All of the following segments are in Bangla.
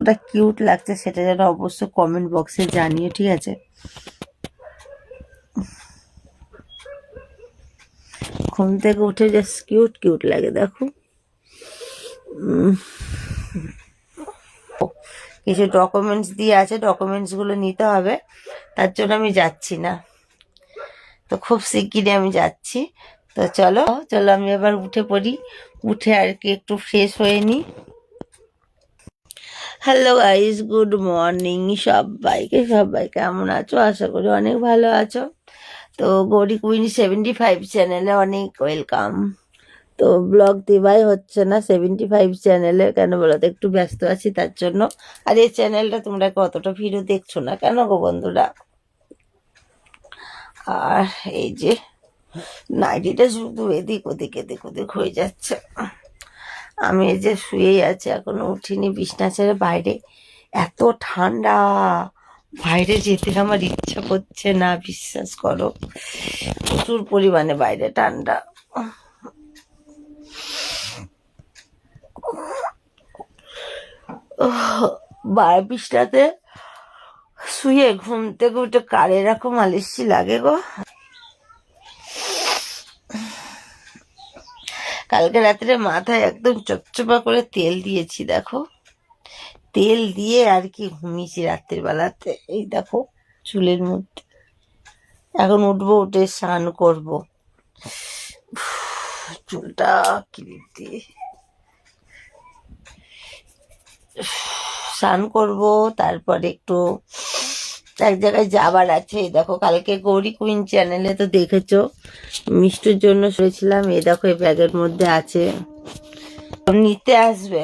কতটা কিউট লাগছে সেটা যেন অবশ্যই কমেন্ট বক্সে জানিও, ঠিক আছে? ঘুম থেকে উঠে জাস্ট কিউট কিউট লাগে, দেখো। কিছু ডকুমেন্টস দিয়ে আছে, ডকুমেন্টসগুলো নিতে হবে, তার জন্য আমি যাচ্ছি না। তো খুব শিগগিরই আমি যাচ্ছি। তো চলো চলো আমি এবার উঠে পড়ি, উঠে আর কি একটু ফ্রেশ হয়ে নিই। হ্যালো গাইস, গুড মর্নিং সবাইকে। সবাই কেমন আছো? আশা করি অনেক ভালো আছো। তো গৌরী কুইন 75 চ্যানেলে অনেক ওয়েলকাম। তো ব্লগ দেওয়াই হচ্ছে না 75 চ্যানেলে, কেন বলো তো, একটু ব্যস্ত আছি তার জন্য। আর এই চ্যানেলটা তোমরা কতটা ভিডিও দেখছো না কেন গো বন্ধুরা? আর এই যে নাইটিটা শুধু এদিক ওদিক এদিক ওদিক হয়ে যাচ্ছে। আমি এই যে শুয়েই আছি, এখনো উঠিনি বিছনা ছেড়ে। বাইরে এত ঠান্ডা, বাইরে যেতে আমার ইচ্ছা করছে না, বিশ্বাস করো। প্রচুর পরিমাণে বাইরে ঠান্ডা। বিছনাতে শুয়ে ঘুম থেকে উঠে কার এরকম আলিশি লাগে গো। কালকে রাত্রে মাথায় একদম চপচপা করে তেল দিয়েছি, দেখো। তেল দিয়ে আর কি ঘুমিয়েছি রাত্রির বেলাতে। এই দেখো চুলের মধ্যে। এখন উঠবো, উঠে স্নান করবো। চুলটা ক্লিপ দিয়ে স্নান করব, তারপরে একটু এক জায়গায় যাবার আছে। দেখো কালকে গৌরী কুইন চ্যানেলে তো দেখেছো মিষ্টির জন্য শুয়েছিলাম। এই দেখো এই ব্যাগের মধ্যে আছে, নিতে আসবে,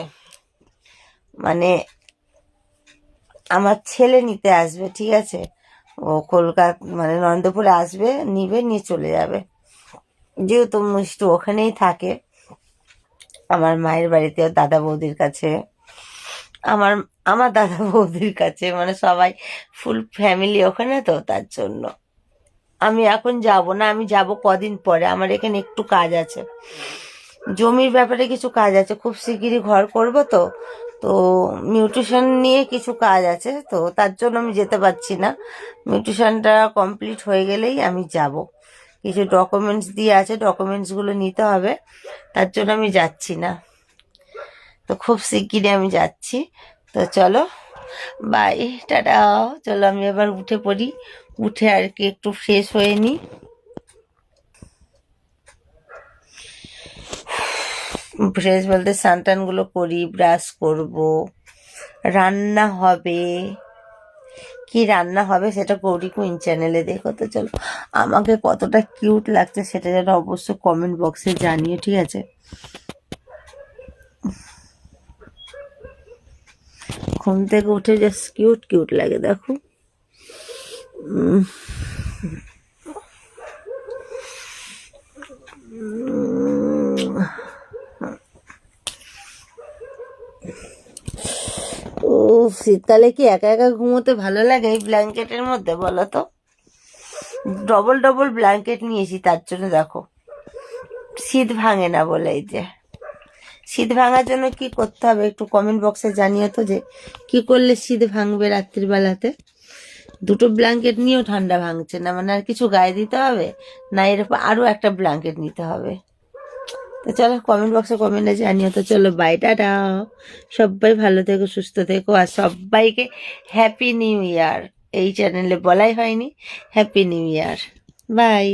মানে আমার ছেলে নিতে আসবে, ঠিক আছে? ও কলকাতা মানে নন্দপুরে আসবে, নিবে, নিয়ে চলে যাবে। যেহেতু মিষ্টি ওখানেই থাকে, আমার মায়ের বাড়িতে, দাদা বৌদির কাছে, আমার আমার দাদা বৌদির কাছে, মানে সবাই ফুল ফ্যামিলি ওখানে, তো তার জন্য আমি এখন যাব না। আমি যাব কদিন পরে, আমার এখানে একটু কাজ আছে, জমির ব্যাপারে কিছু কাজ আছে। খুব শিগগিরই ঘর করব, তো তো মিউটেশন নিয়ে কিছু কাজ আছে, তো তার জন্য আমি যেতে পারছি না। মিউটেশনটা কমপ্লিট হয়ে গেলেই আমি যাব। কিছু ডকুমেন্টস দিয়ে আছে, ডকুমেন্টসগুলো নিতে হবে, তার জন্য আমি যাচ্ছি না। তো খুব শিগগিরই আমি যাচ্ছি। তো চলো বাই, টাটা। চলো আমি এবার উঠে পড়ি, উঠে আর কি একটু ফ্রেশ হয়ে নিই। ফ্রেশ বলতে স্নান করি, ব্রাশ করব, রান্না হবে। কি রান্না হবে সেটা গৌরী কুইন চ্যানেলে দেখো। তো চলো, আমাকে কতটা কিউট লাগছে সেটা যেন অবশ্যই কমেন্ট বক্সে জানিও, ঠিক আছে? ঘুম থেকে উঠে জাস্ট কিউট কিউট লাগে, দেখো। ও শীতকালে কি একা একা ঘুমোতে ভালো লাগে এই ব্ল্যাঙ্কেটের মধ্যে, বলো তো? ডবল ডবল ব্ল্যাঙ্কেট নিয়েছি তার জন্য, দেখো শীত ভাঙে না বলে। এই যে শীত ভাঙার জন্য কি করতে হবে একটু কমেন্ট বক্সে জানিও তো, যে কি করলে শীত ভাঙবে রাত্রির বেলাতে। দুটো ব্ল্যাঙ্কেট নিয়েও ঠান্ডা ভাঙছে না, মানে আর কিছু গায়ে দিতে হবে না, এরকম আরো একটা ব্ল্যাঙ্কেট নিতে হবে। তো চলো কমেন্ট বক্সে কমেন্টে জানিও। তো চলো বাই, টাটা। সবাই ভালো থেকো, সুস্থ থেকো, আর সবাইকে হ্যাপি নিউ ইয়ার। এই চ্যানেলে বলাই হয়নি, হ্যাপি নিউ ইয়ার। বাই।